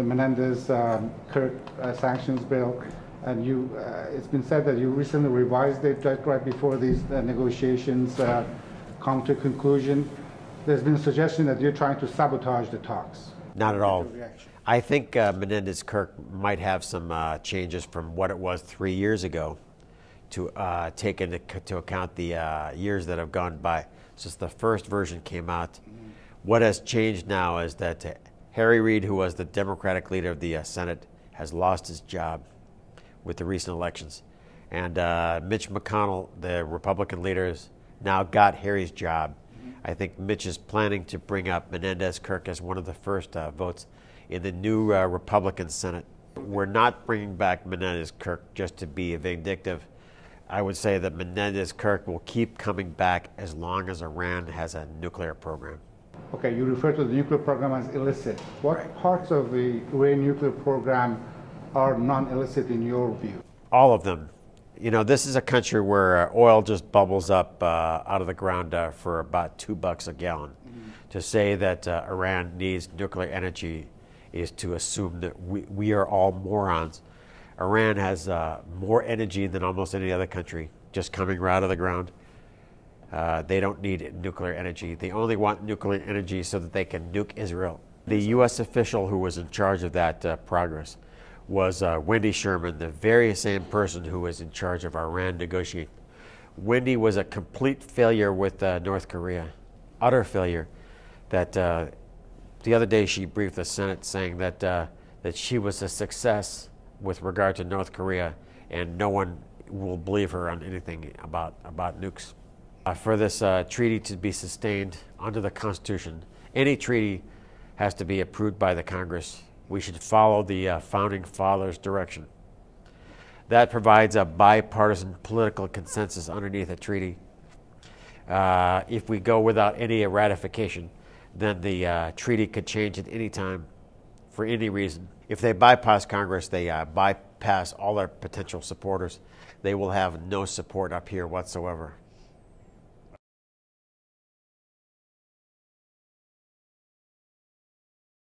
the Menendez-Kirk sanctions bill, and it's been said that you recently revised it right before these negotiations come to a conclusion. There's been a suggestion that you're trying to sabotage the talks. Not at all. I think Menendez-Kirk might have some changes from what it was 3 years ago to take into account the years that have gone by since the first version came out. What has changed now is that Harry Reid, who was the Democratic leader of the Senate, has lost his job with the recent elections. And Mitch McConnell, the Republican leader, has now got Harry's job. I think Mitch is planning to bring up Menendez-Kirk as one of the first votes in the new Republican Senate. We're not bringing back Menendez-Kirk just to be vindictive. I would say that Menendez-Kirk will keep coming back as long as Iran has a nuclear program. Okay, you refer to the nuclear program as illicit. What parts of the Iran nuclear program are non-illicit in your view? All of them. You know, this is a country where oil just bubbles up out of the ground for about $2 a gallon. To say that Iran needs nuclear energy is to assume that we are all morons. Iran has more energy than almost any other country, just coming right out of the ground. They don't need nuclear energy. They only want nuclear energy so that they can nuke Israel. The U.S. official who was in charge of that progress was Wendy Sherman, the very same person who was in charge of Iran negotiating. Wendy was a complete failure with North Korea, utter failure. That the other day she briefed the Senate saying that she was a success with regard to North Korea, and no one will believe her on anything about nukes. For this treaty to be sustained under the Constitution, any treaty has to be approved by the Congress. We should follow the Founding Fathers' direction. That provides a bipartisan political consensus underneath a treaty. If we go without any ratification, then the treaty could change at any time for any reason. If they bypass Congress, they bypass all their potential supporters. They will have no support up here whatsoever.